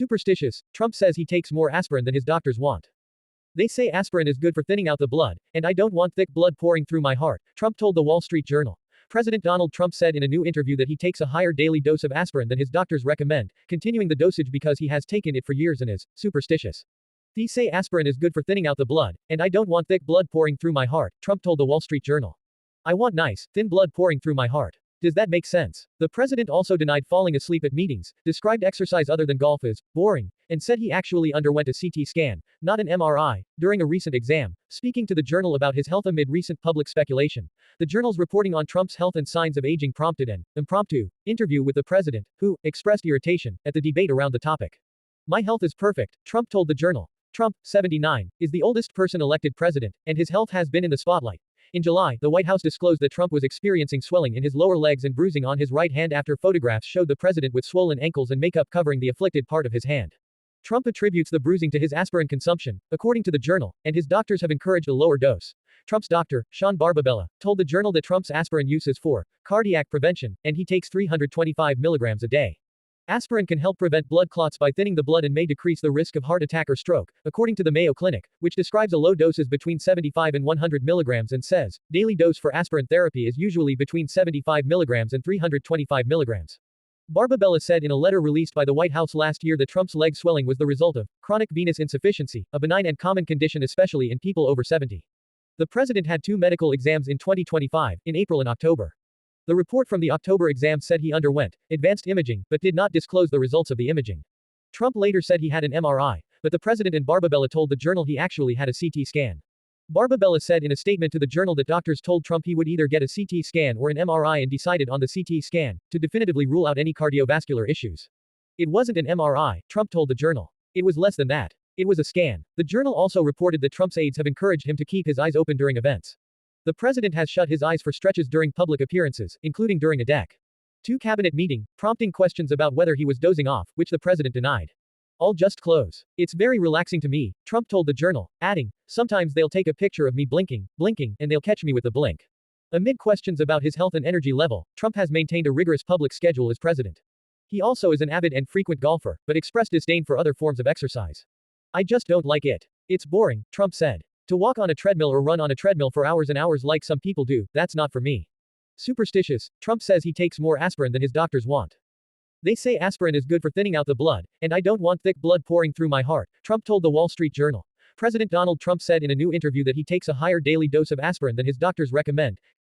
Superstitious, Trump says he takes more aspirin than his doctors want. They say aspirin is good for thinning out the blood, and I don't want thick blood pouring through my heart, Trump told the Wall Street Journal. President Donald Trump said in a new interview that he takes a higher daily dose of aspirin than his doctors recommend, continuing the dosage because he has taken it for years and is superstitious. They say aspirin is good for thinning out the blood, and I don't want thick blood pouring through my heart, Trump told the Wall Street Journal. I want nice, thin blood pouring through my heart. Does that make sense? The president also denied falling asleep at meetings, described exercise other than golf as boring, and said he actually underwent a CT scan, not an MRI, during a recent exam, speaking to the Journal about his health amid recent public speculation. The Journal's reporting on Trump's health and signs of aging prompted an impromptu interview with the president, who expressed irritation at the debate around the topic. My health is perfect, Trump told the Journal. Trump, 79, is the oldest person elected president, and his health has been in the spotlight. In July, the White House disclosed that Trump was experiencing swelling in his lower legs and bruising on his right hand after photographs showed the president with swollen ankles and makeup covering the afflicted part of his hand. Trump attributes the bruising to his aspirin consumption, according to the Journal, and his doctors have encouraged a lower dose. Trump's doctor, Sean Barbabella, told the Journal that Trump's aspirin use is for cardiac prevention, and he takes 325 milligrams a day. Aspirin can help prevent blood clots by thinning the blood and may decrease the risk of heart attack or stroke, according to the Mayo Clinic, which describes a low doses between 75 and 100 milligrams and says, daily dose for aspirin therapy is usually between 75 milligrams and 325 milligrams. Barbabella said in a letter released by the White House last year that Trump's leg swelling was the result of chronic venous insufficiency, a benign and common condition especially in people over 70. The president had 2 medical exams in 2025, in April and October. The report from the October exam said he underwent advanced imaging, but did not disclose the results of the imaging. Trump later said he had an MRI, but the president and Barbabella told the Journal he actually had a CT scan. Barbabella said in a statement to the Journal that doctors told Trump he would either get a CT scan or an MRI and decided on the CT scan, to definitively rule out any cardiovascular issues. It wasn't an MRI, Trump told the Journal. It was less than that. It was a scan. The Journal also reported that Trump's aides have encouraged him to keep his eyes open during events. The president has shut his eyes for stretches during public appearances, including during a DEC 2 cabinet meeting, prompting questions about whether he was dozing off, which the president denied. I'll just close. It's very relaxing to me, Trump told the Journal, adding, sometimes they'll take a picture of me blinking, and they'll catch me with the blink. Amid questions about his health and energy level, Trump has maintained a rigorous public schedule as president. He also is an avid and frequent golfer, but expressed disdain for other forms of exercise. I just don't like it. It's boring, Trump said. To walk on a treadmill or run on a treadmill for hours and hours like some people do, that's not for me. Superstitious, Trump says he takes more aspirin than his doctors want. They say aspirin is good for thinning out the blood, and I don't want thick blood pouring through my heart, Trump told the Wall Street Journal. President Donald Trump said in a new interview that he takes a higher daily dose of aspirin than his doctors recommend,